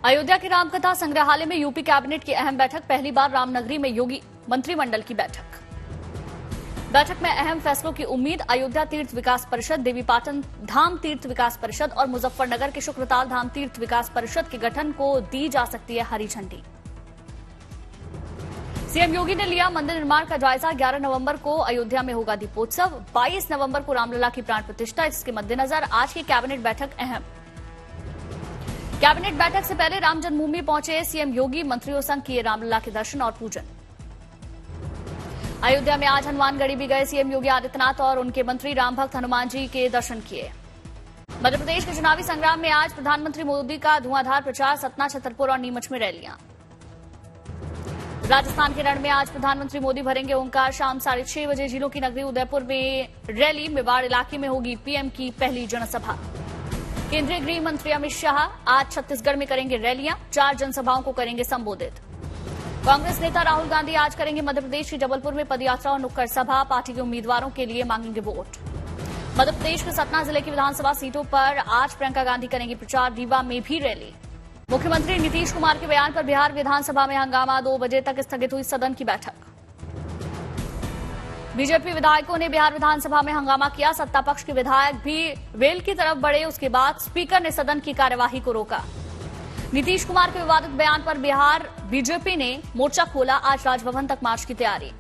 अयोध्या के रामकथा संग्रहालय में यूपी कैबिनेट की अहम बैठक। पहली बार रामनगरी में योगी मंत्रिमंडल की बैठक में अहम फैसलों की उम्मीद। अयोध्या तीर्थ विकास परिषद, देवीपाटन धाम तीर्थ विकास परिषद और मुजफ्फरनगर के शुक्रताल धाम तीर्थ विकास परिषद के गठन को दी जा सकती है हरी झंडी। सीएम योगी ने लिया मंदिर निर्माण का जायजा। 11 नवंबर को अयोध्या में होगा दीपोत्सव। 22 नवंबर को रामलला की प्राण प्रतिष्ठा। इसके मद्देनजर आज की कैबिनेट बैठक अहम। कैबिनेट बैठक से पहले राम जन्मभूमि पहुंचे सीएम योगी। मंत्रियों संग किए रामलला के दर्शन और पूजन। अयोध्या में आज हनुमानगढ़ी भी गए सीएम योगी आदित्यनाथ और उनके मंत्री राम भक्त हनुमान जी के दर्शन किए। मध्य प्रदेश के चुनावी संग्राम में आज प्रधानमंत्री मोदी का धुआंधार प्रचार। सतना, छतरपुर और नीमच में रैलियां। राजस्थान के रण में आज प्रधानमंत्री मोदी भरेंगे ओंकार। शाम 6:30 बजे झीलों की नगरी उदयपुर में रैली। मेवाड़ इलाके में होगी पीएम की पहली जनसभा। केंद्रीय गृह मंत्री अमित शाह आज छत्तीसगढ़ में करेंगे रैलियां। 4 जनसभाओं को करेंगे संबोधित। कांग्रेस नेता राहुल गांधी आज करेंगे मध्य प्रदेश की जबलपुर में पदयात्रा और नुक्कड़ सभा। पार्टी के उम्मीदवारों के लिए मांगेंगे वोट। मध्य प्रदेश के सतना जिले की विधानसभा सीटों पर आज प्रियंका गांधी करेंगी प्रचार। रीवा में भी रैली। मुख्यमंत्री नीतीश कुमार के बयान पर बिहार विधानसभा में हंगामा। 2 बजे तक स्थगित हुई सदन की बैठक। बीजेपी विधायकों ने बिहार विधानसभा में हंगामा किया। सत्ता पक्ष के विधायक भी वेल की तरफ बढ़े। उसके बाद स्पीकर ने सदन की कार्यवाही को रोका। नीतीश कुमार के विवादित बयान पर बिहार बीजेपी ने मोर्चा खोला। आज राजभवन तक मार्च की तैयारी।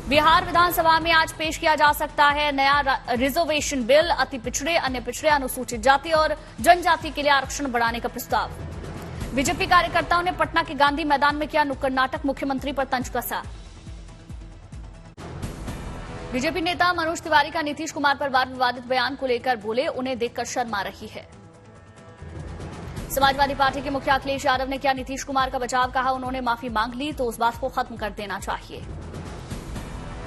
बिहार विधानसभा में आज पेश किया जा सकता है नया रिजर्वेशन बिल। अति पिछड़े, अन्य पिछड़े, अनुसूचित जाति और जनजाति के लिए आरक्षण बढ़ाने का प्रस्ताव। बीजेपी कार्यकर्ताओं ने पटना के गांधी मैदान में किया नुक्कड़ नाटक। मुख्यमंत्री पर तंज कसा। बीजेपी नेता मनोज तिवारी का नीतीश कुमार पर वाद विवादित बयान को लेकर बोले, उन्हें देखकर शर्म आ रही है। समाजवादी पार्टी के मुखिया अखिलेश यादव ने किया नीतीश कुमार का बचाव। कहा उन्होंने माफी मांग ली तो उस बात को खत्म कर देना चाहिए।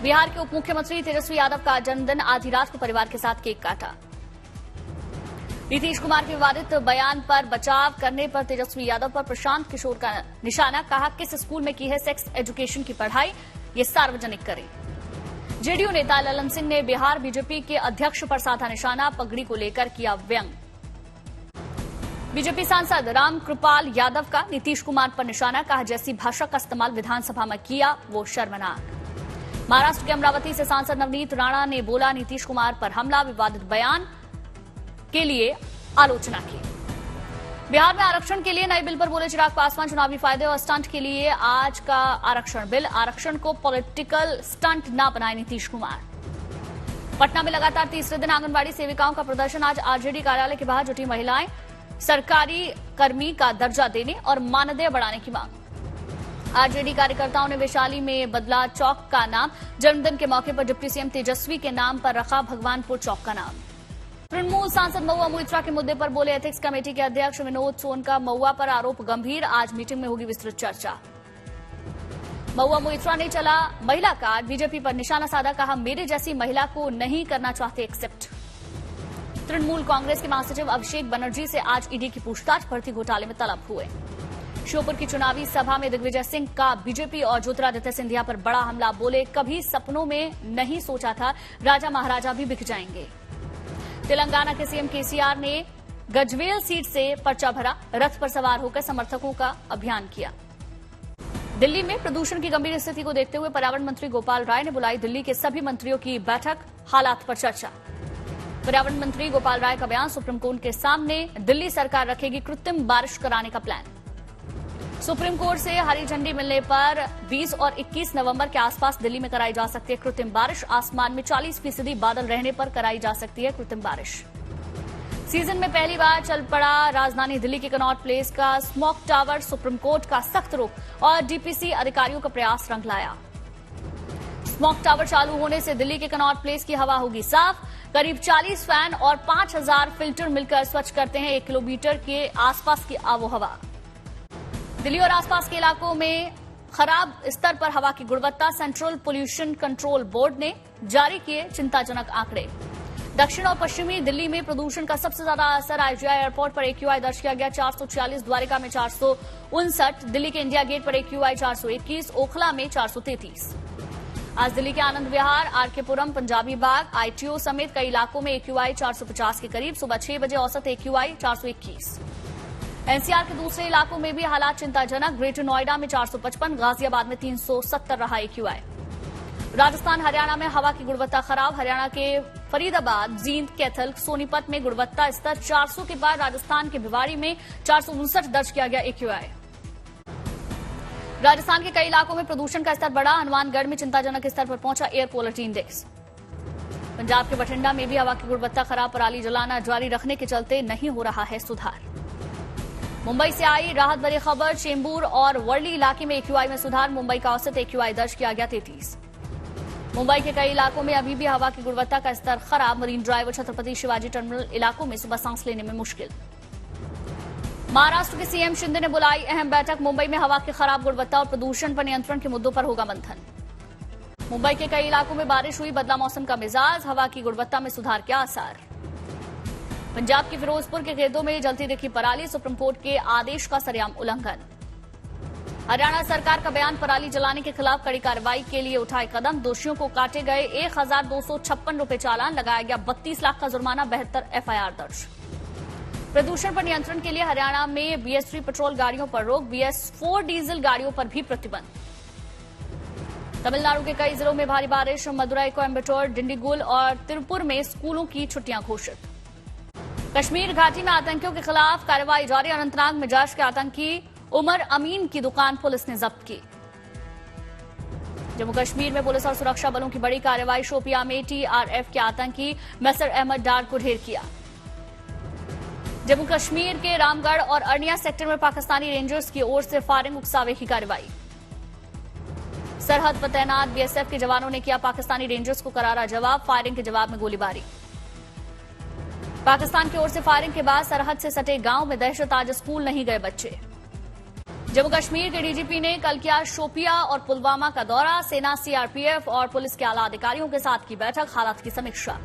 बिहार के उप मुख्यमंत्री तेजस्वी यादव का जन्मदिन। आधी रात को परिवार के साथ केक काटा। नीतीश कुमार के विवादित बयान पर बचाव करने पर तेजस्वी यादव पर प्रशांत किशोर का निशाना। कहा किस स्कूल में की है सेक्स एजुकेशन की पढ़ाई, ये सार्वजनिक करें। जेडीयू नेता ललन सिंह ने बिहार बीजेपी के अध्यक्ष पर साधा निशाना। पगड़ी को लेकर किया व्यंग। बीजेपी सांसद राम कृपाल यादव का नीतीश कुमार पर निशाना। कहा जैसी भाषा का इस्तेमाल विधानसभा में किया वो शर्मनाक। महाराष्ट्र के अमरावती से सांसद नवनीत राणा ने बोला नीतीश कुमार पर हमला। विवादित बयान के लिए आलोचना की। बिहार में आरक्षण के लिए नए बिल पर बोले चिराग पासवान। चुनावी फायदे और स्टंट के लिए आज का आरक्षण बिल। आरक्षण को पॉलिटिकल स्टंट न बनाए नीतीश कुमार। पटना में लगातार तीसरे दिन आंगनबाड़ी सेविकाओं का प्रदर्शन। आज आरजेडी कार्यालय के बाहर जुटी महिलाएं। सरकारी कर्मी का दर्जा देने और मानदेय बढ़ाने की मांग। आरजेडी कार्यकर्ताओं ने वैशाली में बदला चौक का नाम। जन्मदिन के मौके पर डिप्टी सीएम तेजस्वी के नाम पर रखा भगवानपुर चौक का नाम। तृणमूल सांसद महुआ मोइत्रा के मुद्दे पर बोले एथिक्स कमेटी के अध्यक्ष विनोद सोनका। महुआ पर आरोप गंभीर। आज मीटिंग में होगी विस्तृत चर्चा। महुआ मोइत्रा ने चला महिला कार्ड। बीजेपी पर निशाना साधा। कहा मेरे जैसी महिला को नहीं करना चाहते एक्सेप्ट। तृणमूल कांग्रेस के महासचिव अभिषेक बनर्जी से आज ईडी की पूछताछ। भर्ती घोटाले में तलब हुए। श्योपुर की चुनावी सभा में दिग्विजय सिंह का बीजेपी और ज्योतिरादित्य सिंधिया पर बड़ा हमला। बोले कभी सपनों में नहीं सोचा था राजा महाराजा भी बिक जाएंगे। तेलंगाना के सीएम केसीआर ने गजवेल सीट से पर्चा भरा। रथ पर सवार होकर समर्थकों का अभियान किया। दिल्ली में प्रदूषण की गंभीर स्थिति को देखते हुए पर्यावरण मंत्री गोपाल राय ने बुलाई दिल्ली के सभी मंत्रियों की बैठक। हालात पर चर्चा। पर्यावरण मंत्री गोपाल राय का बयान। सुप्रीम कोर्ट के सामने दिल्ली सरकार रखेगी कृत्रिम बारिश कराने का प्लान। सुप्रीम कोर्ट से हरी झंडी मिलने पर 20 और 21 नवंबर के आसपास दिल्ली में कराई जा सकती है कृत्रिम बारिश। आसमान में 40% बादल रहने पर कराई जा सकती है कृत्रिम बारिश। सीजन में पहली बार चल पड़ा राजधानी दिल्ली के कनॉट प्लेस का स्मोक टावर। सुप्रीम कोर्ट का सख्त रुख और डीपीसी अधिकारियों का प्रयास रंग लाया। स्मोक टावर चालू होने से दिल्ली के कनॉट प्लेस की हवा होगी साफ। करीब 40 फैन और 5000 फिल्टर मिलकर स्वच्छ करते हैं 1 किलोमीटर के आसपास की आबोहवा। दिल्ली और आसपास के इलाकों में खराब स्तर पर हवा की गुणवत्ता। सेंट्रल पोल्यूशन कंट्रोल बोर्ड ने जारी किए चिंताजनक आंकड़े। दक्षिण और पश्चिमी दिल्ली में प्रदूषण का सबसे ज्यादा असर आईजीआई एयरपोर्ट पर एक्यूआई दर्ज किया गया 446, द्वारिका में 459, दिल्ली के इंडिया गेट पर एक्यूआई 421, ओखला में 433। आज दिल्ली के आनंद विहार, आरकेपुरम, पंजाबी बाग, आईटीओ समेत कई इलाकों में एक्यूआई 450 के करीब। सुबह 6 बजे औसत एक्यूआई 421। एनसीआर के दूसरे इलाकों में भी हालात चिंताजनक। ग्रेटर नोएडा में 455, गाजियाबाद में 370 रहा AQI। राजस्थान हरियाणा में हवा की गुणवत्ता खराब। हरियाणा के फरीदाबाद, जींद, कैथल, सोनीपत में गुणवत्ता स्तर 400 के बाद राजस्थान के भिवाड़ी में 459 दर्ज किया गया AQI। राजस्थान के कई इलाकों में प्रदूषण का स्तर बढ़ा। हनुमानगढ़ में चिंताजनक स्तर पर पहुंचा एयर क्वालिटी इंडेक्स। पंजाब के बठिंडा में भी हवा की गुणवत्ता खराब। पराली जलाना जारी रखने के चलते नहीं हो रहा है सुधार। मुंबई से आई राहत भरी खबर। चेंबूर और वर्ली इलाके में AQI में सुधार। मुंबई का औसत AQI दर्ज किया गया 33। मुंबई के कई इलाकों में अभी भी हवा की गुणवत्ता का स्तर खराब। मरीन ड्राइव और छत्रपति शिवाजी टर्मिनल इलाकों में सुबह सांस लेने में मुश्किल। महाराष्ट्र के सीएम शिंदे ने बुलाई अहम बैठक। मुंबई में हवा की खराब गुणवत्ता और प्रदूषण पर नियंत्रण के मुद्दों पर होगा मंथन। मुंबई के कई इलाकों में बारिश हुई। बदला मौसम का मिजाज। हवा की गुणवत्ता में सुधार के आसार। पंजाब के फिरोजपुर के खेतों में जलती दिखी पराली। सुप्रीम कोर्ट के आदेश का सरेआम उल्लंघन। हरियाणा सरकार का बयान। पराली जलाने के खिलाफ कड़ी कार्रवाई के लिए उठाए कदम। दोषियों को काटे गए 1256 रुपए चालान। लगाया गया 32 लाख का जुर्माना। 72 FIR दर्ज। प्रदूषण पर नियंत्रण के लिए हरियाणा में BS3 पेट्रोल गाड़ियों पर रोक। BS4 डीजल गाड़ियों पर भी प्रतिबंध। तमिलनाडु के कई जिलों में भारी बारिश। मदुरई, कोयम्बटूर, डिंडीगुल और तिरुपुर में स्कूलों की छुट्टियां घोषित। कश्मीर घाटी में आतंकियों के खिलाफ कार्रवाई जारी। अनंतनाग में जैश के आतंकी उमर अमीन की दुकान पुलिस ने जब्त की। जम्मू कश्मीर में पुलिस और सुरक्षा बलों की बड़ी कार्रवाई। शोपियां में TRF के आतंकी मैसर अहमद डार को ढेर किया। जम्मू कश्मीर के रामगढ़ और अरनिया सेक्टर में पाकिस्तानी रेंजर्स की ओर से फायरिंग उकसावे की कार्रवाई। सरहद पर तैनात BSF के जवानों ने किया पाकिस्तानी रेंजर्स को करारा जवाब। फायरिंग के जवाब में गोलीबारी। पाकिस्तान की ओर से फायरिंग के बाद सरहद से सटे गांव में दहशत। आज स्कूल नहीं गए बच्चे। जम्मू कश्मीर के DGP ने कल किया शोपिया और पुलवामा का दौरा। सेना, CRPF और पुलिस के आला अधिकारियों के साथ की बैठक। हालात की समीक्षा।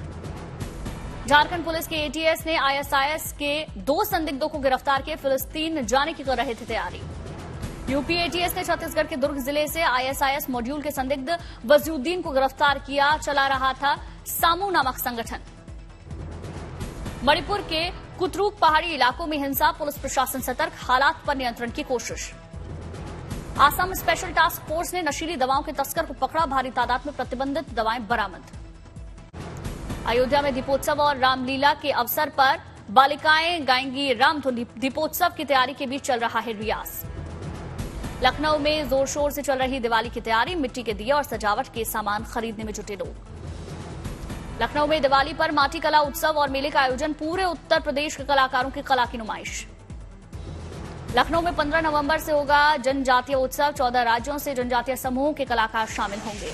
झारखंड पुलिस के ATS ने ISIS के 2 संदिग्धों को गिरफ्तार किए। फिलिस्तीन जाने की कर रहे थे तैयारी। यूपी ATS ने छत्तीसगढ़ के दुर्ग जिले से ISIS मॉड्यूल के संदिग्ध वजीउद्दीन को गिरफ्तार किया। चला रहा था सामू नामक संगठन। मणिपुर के कुतरूक पहाड़ी इलाकों में हिंसा। पुलिस प्रशासन सतर्क। हालात पर नियंत्रण की कोशिश। आसाम स्पेशल टास्क फोर्स ने नशीली दवाओं के तस्कर को पकड़ा। भारी तादाद में प्रतिबंधित दवाएं बरामद। अयोध्या में दीपोत्सव और रामलीला के अवसर पर बालिकाएं गाएंगी रामधुन। दीपोत्सव की तैयारी के बीच चल रहा है रियाज। लखनऊ में जोर शोर से चल रही दिवाली की तैयारी। मिट्टी के दिए और सजावट के सामान खरीदने में जुटे लोग। लखनऊ में दिवाली पर माटी कला उत्सव और मेले का आयोजन। पूरे उत्तर प्रदेश के कलाकारों की कला की नुमाइश। लखनऊ में 15 नवंबर से होगा जनजातीय उत्सव। 14 राज्यों से जनजातीय समूहों के कलाकार शामिल होंगे।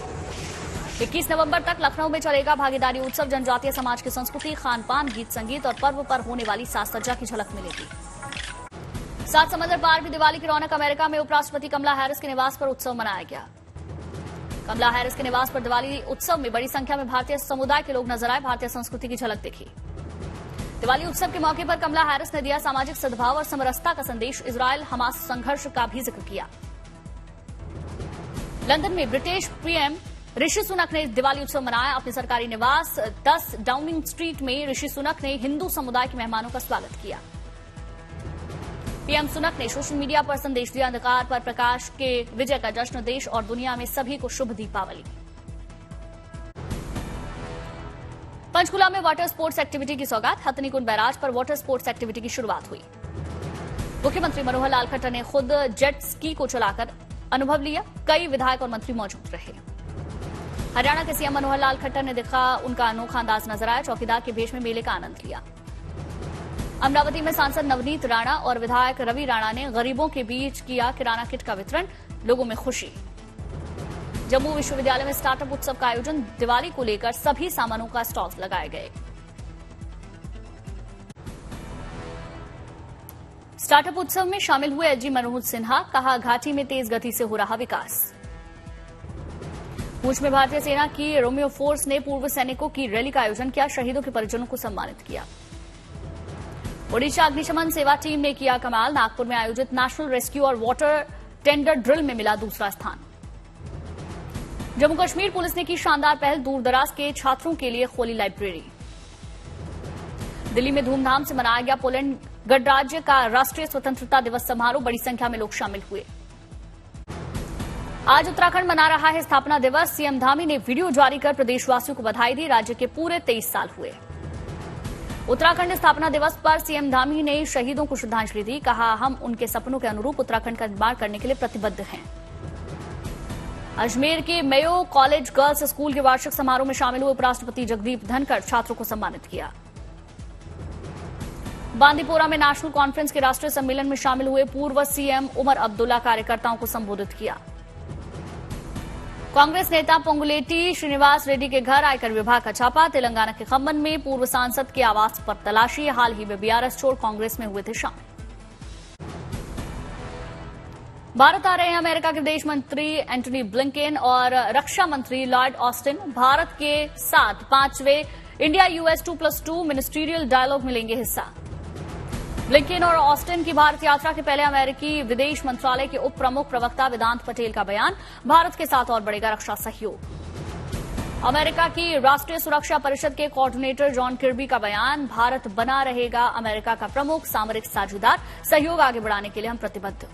21 नवंबर तक लखनऊ में चलेगा भागीदारी उत्सव। जनजातीय समाज की संस्कृति, खान पान, गीत संगीत और पर्व पर होने वाली साज सज्जा की झलक मिलेगी। 7 समंदर पार भी दिवाली की रौनक। अमेरिका में उपराष्ट्रपति कमला हैरिस के निवास पर उत्सव मनाया गया। कमला हैरिस के निवास पर दिवाली उत्सव में बड़ी संख्या में भारतीय समुदाय के लोग नजर आए। भारतीय संस्कृति की झलक दिखी। दिवाली उत्सव के मौके पर कमला हैरिस ने दिया सामाजिक सद्भाव और समरसता का संदेश। इजरायल हमास संघर्ष का भी जिक्र किया। लंदन में ब्रिटिश PM ऋषि सुनक ने दिवाली उत्सव मनाया। अपने सरकारी निवास 10 डाउनिंग स्ट्रीट में ऋषि सुनक ने हिंदू समुदाय के मेहमानों का स्वागत किया। PM सुनक ने सोशल मीडिया पर संदेश दिया। अंधकार पर प्रकाश के विजय का जश्न। देश और दुनिया में सभी को शुभ दीपावली। पंचकुला में वाटर स्पोर्ट्स एक्टिविटी की सौगात। हथनीकुंड बैराज पर वाटर स्पोर्ट्स एक्टिविटी की शुरुआत हुई। मुख्यमंत्री मनोहर लाल खट्टर ने खुद जेट स्की को चलाकर अनुभव लिया। कई विधायक और मंत्री मौजूद रहे। हरियाणा के CM मनोहर लाल खट्टर ने देखा उनका अनोखा अंदाज नजर आया। चौकीदार के भेष में मेले का आनंद लिया। अमरावती में सांसद नवनीत राणा और विधायक रवि राणा ने गरीबों के बीच किया किराना किट का वितरण। लोगों में खुशी। जम्मू विश्वविद्यालय में स्टार्टअप उत्सव का आयोजन। दिवाली को लेकर सभी सामानों का स्टॉल्स लगाए गए। स्टार्टअप उत्सव में शामिल हुए LG मनोज सिन्हा। कहा घाटी में तेज गति से हो रहा विकास। पूंछ में भारतीय सेना की रोमियो फोर्स ने पूर्व सैनिकों की रैली का आयोजन किया। शहीदों के परिजनों को सम्मानित किया। ओडिशा अग्निशमन सेवा टीम ने किया कमाल। नागपुर में आयोजित नेशनल रेस्क्यू और वाटर टेंडर ड्रिल में मिला दूसरा स्थान। जम्मू कश्मीर पुलिस ने की शानदार पहल। दूरदराज के छात्रों के लिए खोली लाइब्रेरी। दिल्ली में धूमधाम से मनाया गया पोलैंड गणराज्य का राष्ट्रीय स्वतंत्रता दिवस समारोह, बड़ी संख्या में लोग शामिल हुए। आज उत्तराखंड मना रहा है स्थापना दिवस। सीएम धामी ने वीडियो जारी कर प्रदेशवासियों को बधाई दी। राज्य के पूरे 23 साल हुए। उत्तराखंड स्थापना दिवस पर सीएम धामी ने शहीदों को श्रद्धांजलि दी। कहा, हम उनके सपनों के अनुरूप उत्तराखंड का निर्माण करने के लिए प्रतिबद्ध हैं। अजमेर के मेयो कॉलेज गर्ल्स स्कूल के वार्षिक समारोह में शामिल हुए उपराष्ट्रपति जगदीप धनखड़ छात्रों को सम्मानित किया। बांदीपोरा में नेशनल कॉन्फ्रेंस के राष्ट्रीय सम्मेलन में शामिल हुए पूर्व सीएम उमर अब्दुल्ला कार्यकर्ताओं को संबोधित किया। कांग्रेस नेता पोंगुलेटी श्रीनिवास रेड्डी के घर आयकर विभाग का छापा। तेलंगाना के खम्मन में पूर्व सांसद के आवास पर तलाशी। हाल ही में बीआरएस छोड़ कांग्रेस में हुए थे शामिल। भारत आ रहे हैं अमेरिका के विदेश मंत्री एंटनी ब्लिंकेन और रक्षा मंत्री लॉयड ऑस्टिन। भारत के साथ 5वें इंडिया यूएस 2+2 मिनिस्ट्रियल डायलॉग में लेंगे हिस्सा। ब्लिंकेन और ऑस्टिन की भारत यात्रा के पहले अमेरिकी विदेश मंत्रालय के उप प्रमुख प्रवक्ता वेदांत पटेल का बयान, भारत के साथ और बढ़ेगा रक्षा सहयोग। अमेरिका की राष्ट्रीय सुरक्षा परिषद के कोऑर्डिनेटर जॉन किर्बी का बयान, भारत बना रहेगा अमेरिका का प्रमुख सामरिक साझेदार, सहयोग आगे बढ़ाने के लिए हम प्रतिबद्ध।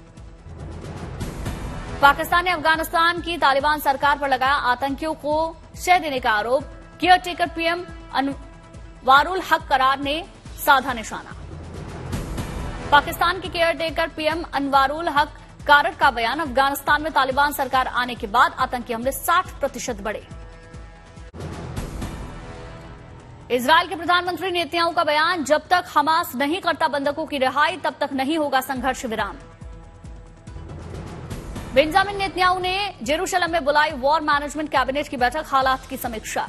पाकिस्तान ने अफगानिस्तान की तालिबान सरकार पर लगाया आतंकियों को शह देने का आरोप। केयरटेकर पीएम अनवारुल हक करार ने साधा निशाना। पाकिस्तान के केयरटेकर पीएम अनवारुल हक कारर का बयान, अफगानिस्तान में तालिबान सरकार आने के बाद आतंकी हमले 60% बढ़े। इजरायल के प्रधानमंत्री नेतन्याहू का बयान, जब तक हमास नहीं करता बंधकों की रिहाई तब तक नहीं होगा संघर्ष विराम। बेंजामिन नेतन्याहू ने जेरूशलम में बुलाई वॉर मैनेजमेंट कैबिनेट की बैठक, हालात की समीक्षा।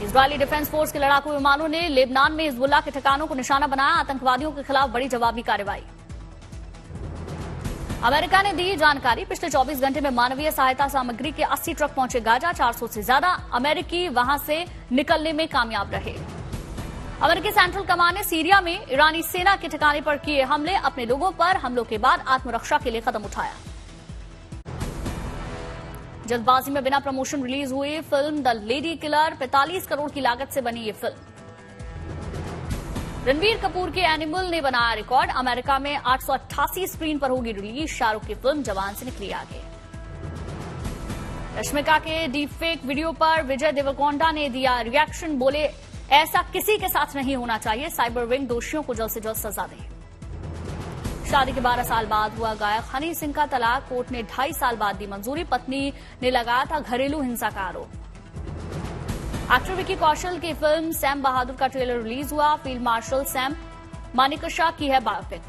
इजरायली डिफेंस फोर्स के लड़ाकू विमानों ने लेबनान में हिजबुल्लाह के ठिकानों को निशाना बनाया। आतंकवादियों के खिलाफ बड़ी जवाबी कार्रवाई। अमेरिका ने दी जानकारी, पिछले 24 घंटे में मानवीय सहायता सामग्री के 80 ट्रक पहुंचे गाजा। 400 से ज्यादा अमेरिकी वहां से निकलने में कामयाब रहे। अमेरिकी सेंट्रल कमांड ने सीरिया में ईरानी सेना के ठिकाने पर किए हमले। अपने लोगों पर हमलों के बाद आत्मरक्षा के लिए कदम उठाया। जल्दबाजी में बिना प्रमोशन रिलीज हुई film the lady killer, 45 crore की लागत से बनी ये फिल्म। रणबीर कपूर के एनिमल ने बनाया रिकॉर्ड। अमेरिका में 888 स्क्रीन पर होगी रिलीज। शाहरुख की फिल्म जवान से निकली आगे। रश्मिका के डीपफेक वीडियो पर विजय देवरकोंडा ने दिया रिएक्शन, बोले ऐसा किसी के साथ नहीं होना चाहिए। साइबर विंग दोषियों को जल्द से जल्द सजा दे। शादी के 12 साल बाद हुआ गायक हनी सिंह का तलाक, कोर्ट ने 2.5 साल बाद दी मंजूरी। पत्नी ने लगाया था घरेलू हिंसा का आरोप। एक्टर विकी कौशल की फिल्म सैम बहादुर का ट्रेलर रिलीज हुआ। फील्ड मार्शल सैम मानेकशॉ की है बायोपिक।